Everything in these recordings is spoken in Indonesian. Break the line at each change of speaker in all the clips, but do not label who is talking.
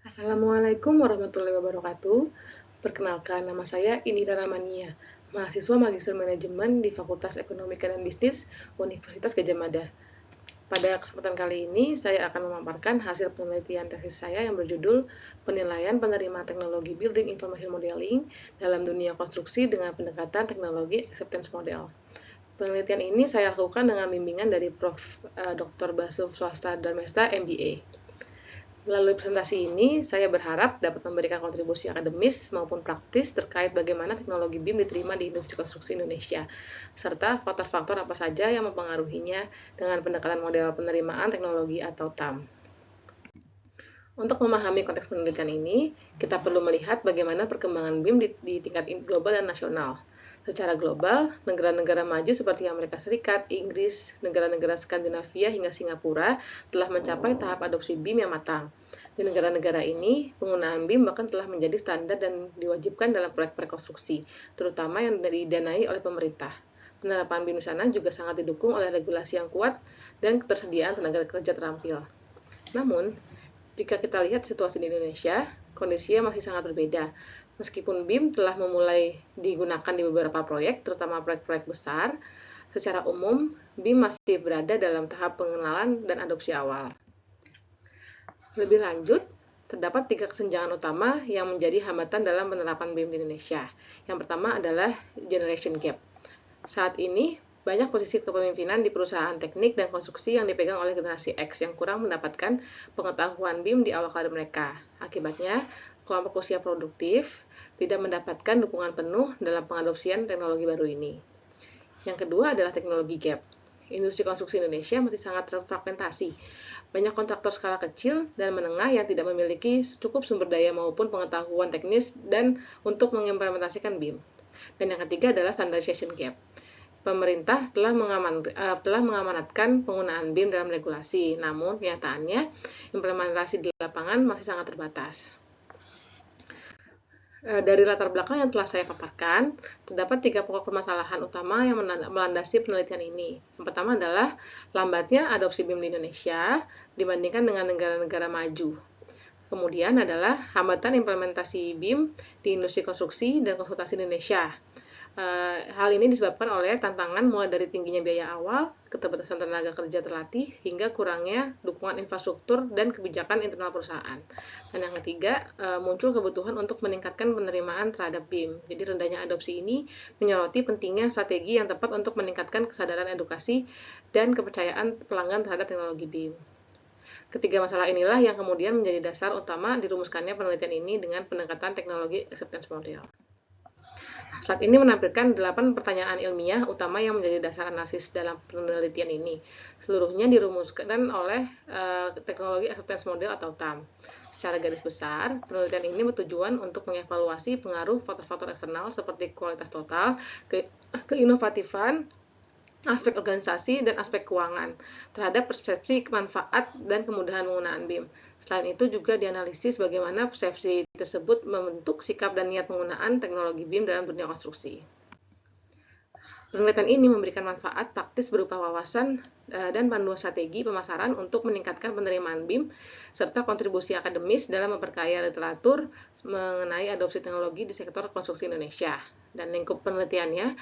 Assalamualaikum warahmatullahi wabarakatuh. Perkenalkan, nama saya Indira Ramania, mahasiswa Magister Manajemen di Fakultas Ekonomika dan Bisnis Universitas Gadjah Mada. Pada kesempatan kali ini, saya akan memaparkan hasil penelitian tesis saya yang berjudul Penilaian Penerima Teknologi Building Information Modeling dalam Dunia Konstruksi dengan Pendekatan Teknologi Acceptance Model. Penelitian ini saya lakukan dengan bimbingan dari Prof. Dr. Basuf Swasta Darmesta, MBA. Melalui presentasi ini, saya berharap dapat memberikan kontribusi akademis maupun praktis terkait bagaimana teknologi BIM diterima di industri konstruksi Indonesia, serta faktor-faktor apa saja yang mempengaruhinya dengan pendekatan model penerimaan teknologi atau TAM. Untuk memahami konteks penelitian ini, kita perlu melihat bagaimana perkembangan BIM di tingkat global dan nasional. Secara global, negara-negara maju seperti Amerika Serikat, Inggris, negara-negara Skandinavia hingga Singapura telah mencapai tahap adopsi BIM yang matang. Di negara-negara ini, penggunaan BIM bahkan telah menjadi standar dan diwajibkan dalam proyek-proyek konstruksi, terutama yang didanai oleh pemerintah. Penerapan BIM di sana juga sangat didukung oleh regulasi yang kuat dan ketersediaan tenaga kerja terampil. Namun, jika kita lihat situasi di Indonesia, kondisinya masih sangat berbeda. Meskipun BIM telah memulai digunakan di beberapa proyek, terutama proyek-proyek besar, secara umum BIM masih berada dalam tahap pengenalan dan adopsi awal. Lebih lanjut, terdapat 3 kesenjangan utama yang menjadi hambatan dalam penerapan BIM di Indonesia. Yang pertama adalah generation gap. Saat ini, banyak posisi kepemimpinan di perusahaan teknik dan konstruksi yang dipegang oleh generasi X yang kurang mendapatkan pengetahuan BIM di awal karir mereka. Akibatnya, kelompok usia produktif tidak mendapatkan dukungan penuh dalam pengadopsian teknologi baru ini. Yang kedua adalah teknologi gap. Industri konstruksi Indonesia masih sangat terfragmentasi. Banyak kontraktor skala kecil dan menengah yang tidak memiliki cukup sumber daya maupun pengetahuan teknis dan untuk mengimplementasikan BIM. Dan yang ketiga adalah standardization gap. Pemerintah telah mengamanatkan penggunaan BIM dalam regulasi, namun kenyataannya implementasi di lapangan masih sangat terbatas. Dari latar belakang yang telah saya paparkan, terdapat 3 pokok permasalahan utama yang melandasi penelitian ini. Yang pertama adalah lambatnya adopsi BIM di Indonesia dibandingkan dengan negara-negara maju. Kemudian adalah hambatan implementasi BIM di industri konstruksi dan konsultasi Indonesia. Hal ini disebabkan oleh tantangan mulai dari tingginya biaya awal, keterbatasan tenaga kerja terlatih, hingga kurangnya dukungan infrastruktur dan kebijakan internal perusahaan. Dan yang ketiga, muncul kebutuhan untuk meningkatkan penerimaan terhadap BIM. Jadi rendahnya adopsi ini menyoroti pentingnya strategi yang tepat untuk meningkatkan kesadaran edukasi dan kepercayaan pelanggan terhadap teknologi BIM. Ketiga masalah inilah yang kemudian menjadi dasar utama dirumuskannya penelitian ini dengan pendekatan teknologi acceptance model. Slide ini menampilkan 8 pertanyaan ilmiah utama yang menjadi dasar analisis dalam penelitian ini. Seluruhnya dirumuskan oleh teknologi acceptance model atau TAM. Secara garis besar, penelitian ini bertujuan untuk mengevaluasi pengaruh faktor-faktor eksternal seperti kualitas total, keinovatifan, aspek organisasi, dan aspek keuangan terhadap persepsi manfaat dan kemudahan penggunaan BIM. Selain itu juga dianalisis bagaimana persepsi tersebut membentuk sikap dan niat penggunaan teknologi BIM dalam dunia konstruksi. Penelitian ini memberikan manfaat praktis berupa wawasan dan panduan strategi pemasaran untuk meningkatkan penerimaan BIM, serta kontribusi akademis dalam memperkaya literatur mengenai adopsi teknologi di sektor konstruksi Indonesia. Dan lingkup penelitiannya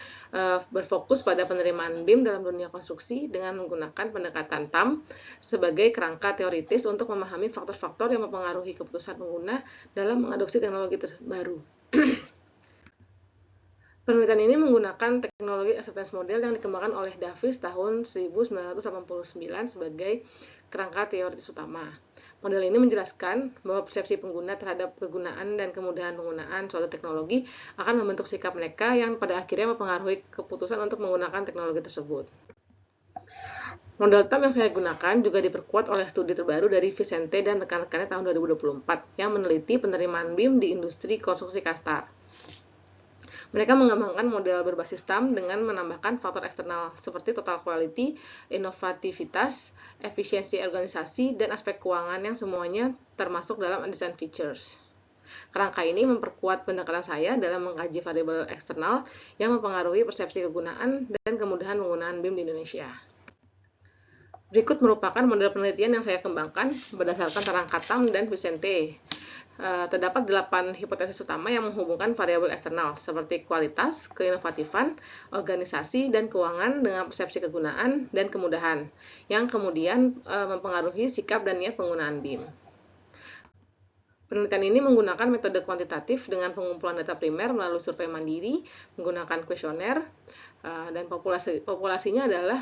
berfokus pada penerimaan BIM dalam dunia konstruksi dengan menggunakan pendekatan TAM sebagai kerangka teoritis untuk memahami faktor-faktor yang mempengaruhi keputusan pengguna dalam mengadopsi teknologi baru. Penelitian ini menggunakan teknologi acceptance model yang dikembangkan oleh Davis tahun 1989 sebagai kerangka teoritis utama. Model ini menjelaskan bahwa persepsi pengguna terhadap kegunaan dan kemudahan penggunaan suatu teknologi akan membentuk sikap mereka yang pada akhirnya mempengaruhi keputusan untuk menggunakan teknologi tersebut. Model TAM yang saya gunakan juga diperkuat oleh studi terbaru dari Vicente dan rekan-rekannya tahun 2024 yang meneliti penerimaan BIM di industri konstruksi kastar. Mereka mengembangkan model berbasis TAM dengan menambahkan faktor eksternal seperti total quality, inovativitas, efisiensi organisasi, dan aspek keuangan yang semuanya termasuk dalam design features. Kerangka ini memperkuat pendekatan saya dalam mengkaji variabel eksternal yang mempengaruhi persepsi kegunaan dan kemudahan penggunaan BIM di Indonesia. Berikut merupakan model penelitian yang saya kembangkan berdasarkan kerangka TAM dan Vicente. terdapat 8 hipotesis utama yang menghubungkan variabel eksternal seperti kualitas, keinovatifan, organisasi, dan keuangan dengan persepsi kegunaan dan kemudahan, yang kemudian mempengaruhi sikap dan niat penggunaan BIM. Penelitian ini menggunakan metode kuantitatif dengan pengumpulan data primer melalui survei mandiri, menggunakan kuesioner, dan populasinya adalah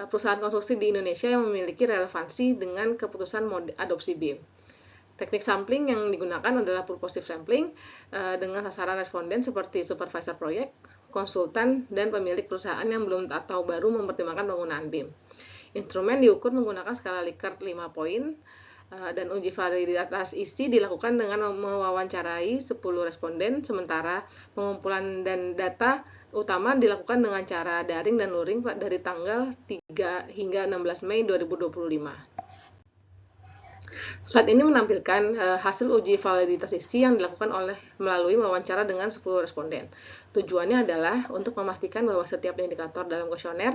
perusahaan konstruksi di Indonesia yang memiliki relevansi dengan keputusan adopsi BIM. Teknik sampling yang digunakan adalah purposive sampling dengan sasaran responden seperti supervisor proyek, konsultan, dan pemilik perusahaan yang belum atau baru mempertimbangkan penggunaan BIM. Instrumen diukur menggunakan skala Likert 5 poin dan uji validitas isi dilakukan dengan mewawancarai 10 responden, sementara pengumpulan dan data utama dilakukan dengan cara daring dan luring dari tanggal 3 hingga 16 Mei 2025. Slide ini menampilkan hasil uji validitas isi yang dilakukan melalui wawancara dengan 10 responden. Tujuannya adalah untuk memastikan bahwa setiap indikator dalam kuesioner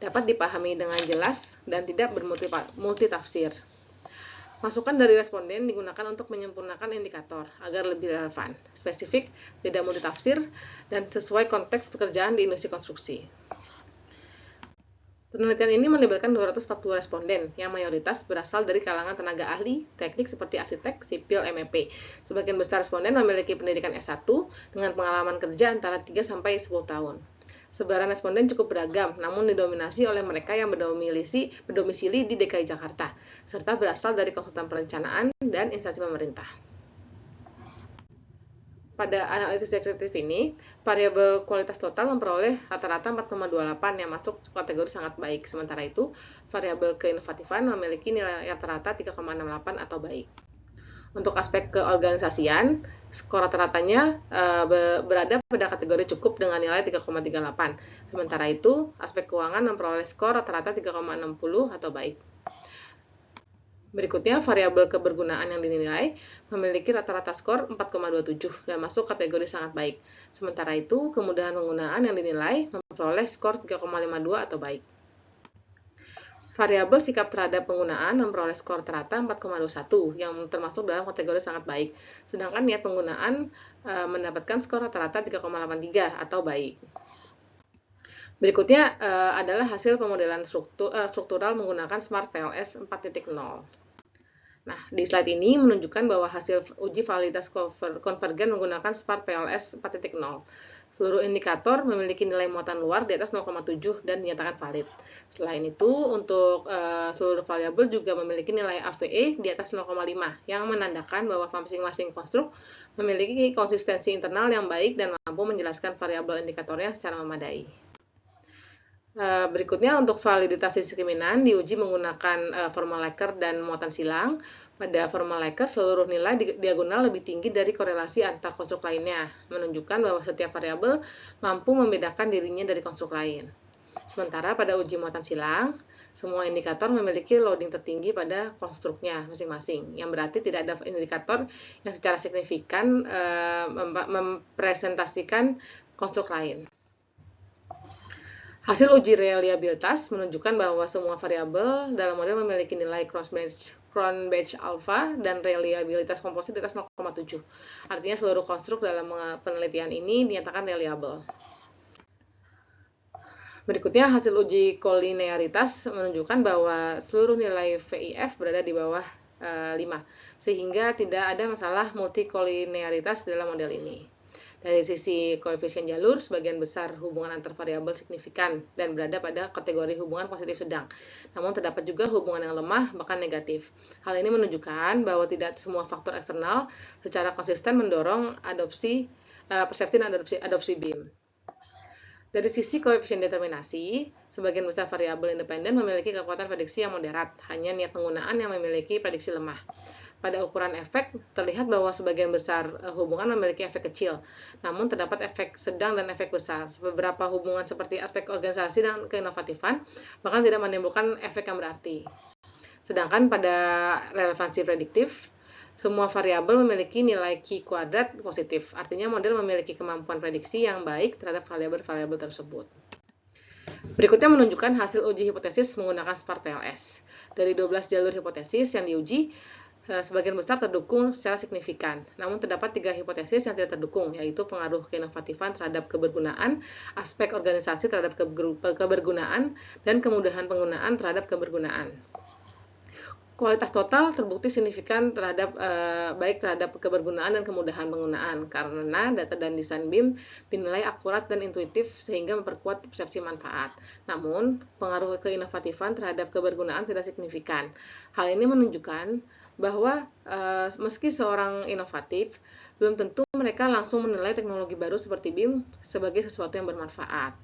dapat dipahami dengan jelas dan tidak bermultitafsir. Masukan dari responden digunakan untuk menyempurnakan indikator agar lebih relevan, spesifik, tidak multitafsir, dan sesuai konteks pekerjaan di industri konstruksi. Penelitian ini melibatkan 240 responden, yang mayoritas berasal dari kalangan tenaga ahli, teknik seperti arsitek, sipil, MEP. Sebagian besar responden memiliki pendidikan S1 dengan pengalaman kerja antara 3-10 tahun. Sebaran responden cukup beragam, namun didominasi oleh mereka yang berdomisili di DKI Jakarta, serta berasal dari konsultan perencanaan dan instansi pemerintah. Pada analisis deskriptif ini, variabel kualitas total memperoleh rata-rata 4,28 yang masuk kategori sangat baik. Sementara itu, variabel keinovatifan memiliki nilai rata-rata 3,68 atau baik. Untuk aspek keorganisasian, skor rata-ratanya berada pada kategori cukup dengan nilai 3,38. Sementara itu, aspek keuangan memperoleh skor rata-rata 3,60 atau baik. Berikutnya, variabel kebergunaan yang dinilai memiliki rata-rata skor 4,27 dan masuk kategori sangat baik. Sementara itu, kemudahan penggunaan yang dinilai memperoleh skor 3,52 atau baik. Variabel sikap terhadap penggunaan memperoleh skor rata 4,21 yang termasuk dalam kategori sangat baik. Sedangkan niat penggunaan mendapatkan skor rata-rata 3,83 atau baik. Berikutnya adalah hasil pemodelan struktural menggunakan Smart PLS 4.0. Nah, di slide ini menunjukkan bahwa hasil uji validitas konvergen menggunakan Smart PLS 4.0. Seluruh indikator memiliki nilai muatan luar di atas 0,7 dan dinyatakan valid. Selain itu, untuk seluruh variabel juga memiliki nilai AVE di atas 0,5 yang menandakan bahwa masing-masing konstruk memiliki konsistensi internal yang baik dan mampu menjelaskan variabel indikatornya secara memadai. Berikutnya untuk validitas diskriminan diuji menggunakan Formulaker dan muatan silang. Pada Formulaker seluruh nilai diagonal lebih tinggi dari korelasi antar konstruk lainnya, menunjukkan bahwa setiap variabel mampu membedakan dirinya dari konstruk lain. Sementara pada uji muatan silang, semua indikator memiliki loading tertinggi pada konstruknya masing-masing, yang berarti tidak ada indikator yang secara signifikan mempresentasikan konstruk lain. Hasil uji reliabilitas menunjukkan bahwa semua variabel dalam model memiliki nilai Cronbach alpha dan reliabilitas komposit di atas 0,7. Artinya seluruh konstruk dalam penelitian ini dinyatakan reliable. Berikutnya hasil uji kolinearitas menunjukkan bahwa seluruh nilai VIF berada di bawah 5, sehingga tidak ada masalah multikolinearitas dalam model ini. Dari sisi koefisien jalur, sebagian besar hubungan antar variabel signifikan dan berada pada kategori hubungan positif sedang. Namun terdapat juga hubungan yang lemah, bahkan negatif. Hal ini menunjukkan bahwa tidak semua faktor eksternal secara konsisten mendorong persepsi dan adopsi BIM. Dari sisi koefisien determinasi, sebagian besar variabel independen memiliki kekuatan prediksi yang moderat, hanya niat penggunaan yang memiliki prediksi lemah. Pada ukuran efek, terlihat bahwa sebagian besar hubungan memiliki efek kecil, namun terdapat efek sedang dan efek besar. Beberapa hubungan seperti aspek organisasi dan keinovatifan bahkan tidak menimbulkan efek yang berarti. Sedangkan pada relevansi prediktif, semua variabel memiliki nilai Q kuadrat positif, artinya model memiliki kemampuan prediksi yang baik terhadap variabel-variabel tersebut. Berikutnya menunjukkan hasil uji hipotesis menggunakan Smart PLS. Dari 12 jalur hipotesis yang diuji, sebagian besar terdukung secara signifikan. Namun terdapat 3 hipotesis yang tidak terdukung, yaitu pengaruh keinovatifan terhadap kebergunaan, aspek organisasi terhadap kebergunaan, dan kemudahan penggunaan terhadap kebergunaan. Kualitas total terbukti signifikan baik terhadap kebergunaan dan kemudahan penggunaan, karena data dan desain BIM dinilai akurat dan intuitif sehingga memperkuat persepsi manfaat. Namun, pengaruh keinovatifan terhadap kebergunaan tidak signifikan. Hal ini menunjukkan bahwa meski seorang inovatif, belum tentu mereka langsung menilai teknologi baru seperti BIM sebagai sesuatu yang bermanfaat.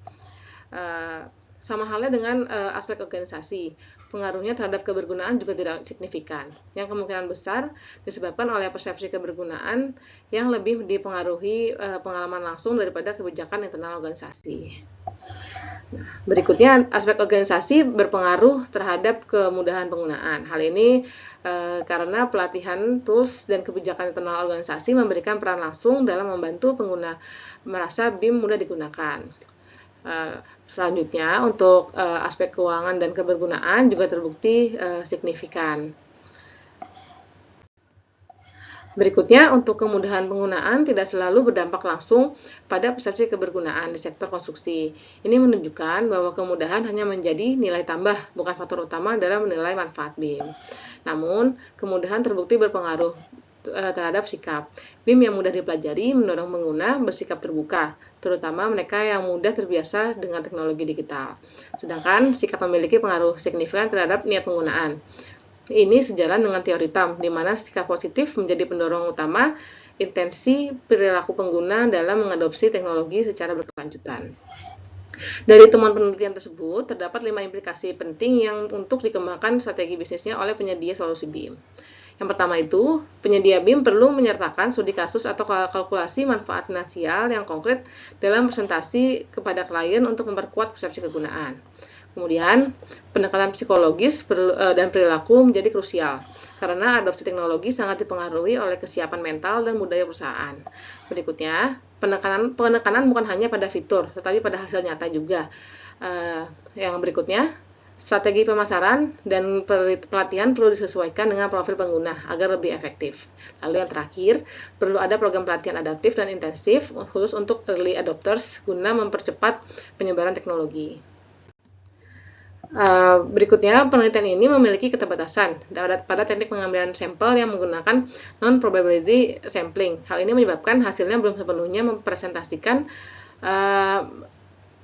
Sama halnya dengan aspek organisasi, pengaruhnya terhadap kebergunaan juga tidak signifikan, yang kemungkinan besar disebabkan oleh persepsi kebergunaan yang lebih dipengaruhi pengalaman langsung daripada kebijakan internal organisasi. Nah, berikutnya, aspek organisasi berpengaruh terhadap kemudahan penggunaan. Hal ini karena pelatihan, tools, dan kebijakan internal organisasi memberikan peran langsung dalam membantu pengguna merasa BIM mudah digunakan. Selanjutnya, untuk aspek keuangan dan kebergunaan juga terbukti signifikan. Berikutnya, untuk kemudahan penggunaan tidak selalu berdampak langsung pada persepsi kebergunaan di sektor konstruksi. Ini menunjukkan bahwa kemudahan hanya menjadi nilai tambah, bukan faktor utama dalam menilai manfaat BIM. Namun, kemudahan terbukti berpengaruh terhadap sikap. BIM yang mudah dipelajari mendorong pengguna bersikap terbuka, terutama mereka yang mudah terbiasa dengan teknologi digital. Sedangkan sikap memiliki pengaruh signifikan terhadap niat penggunaan. Ini sejalan dengan teori TAM, di mana sikap positif menjadi pendorong utama intensi perilaku pengguna dalam mengadopsi teknologi secara berkelanjutan. Dari temuan penelitian tersebut, terdapat 5 implikasi penting yang untuk dikembangkan strategi bisnisnya oleh penyedia solusi BIM. Yang pertama itu, penyedia BIM perlu menyertakan studi kasus atau kalkulasi manfaat finansial yang konkret dalam presentasi kepada klien untuk memperkuat persepsi kegunaan. Kemudian, pendekatan psikologis dan perilaku menjadi krusial, karena adopsi teknologi sangat dipengaruhi oleh kesiapan mental dan budaya perusahaan. Berikutnya, penekanan bukan hanya pada fitur, tetapi pada hasil nyata juga. Yang berikutnya, strategi pemasaran dan pelatihan perlu disesuaikan dengan profil pengguna agar lebih efektif. Lalu yang terakhir, perlu ada program pelatihan adaptif dan intensif khusus untuk early adopters guna mempercepat penyebaran teknologi. Berikutnya, penelitian ini memiliki keterbatasan pada teknik pengambilan sampel yang menggunakan non-probability sampling. Hal ini menyebabkan hasilnya belum sepenuhnya mempresentasikan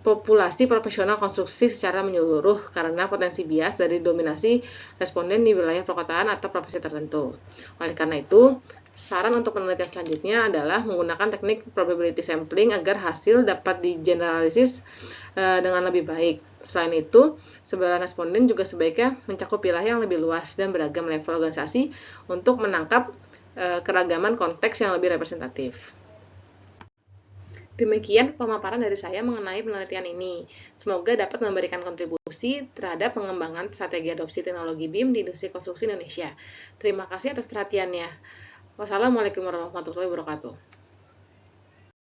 populasi profesional konstruksi secara menyeluruh karena potensi bias dari dominasi responden di wilayah perkotaan atau profesi tertentu. Oleh karena itu, saran untuk penelitian selanjutnya adalah menggunakan teknik probability sampling agar hasil dapat digeneralisis dengan lebih baik. Selain itu, sebagian responden juga sebaiknya mencakup wilayah yang lebih luas dan beragam level organisasi untuk menangkap keragaman konteks yang lebih representatif. Demikian pemaparan dari saya mengenai penelitian ini. Semoga dapat memberikan kontribusi terhadap pengembangan strategi adopsi teknologi BIM di industri konstruksi Indonesia. Terima kasih atas perhatiannya. Wassalamualaikum warahmatullahi wabarakatuh.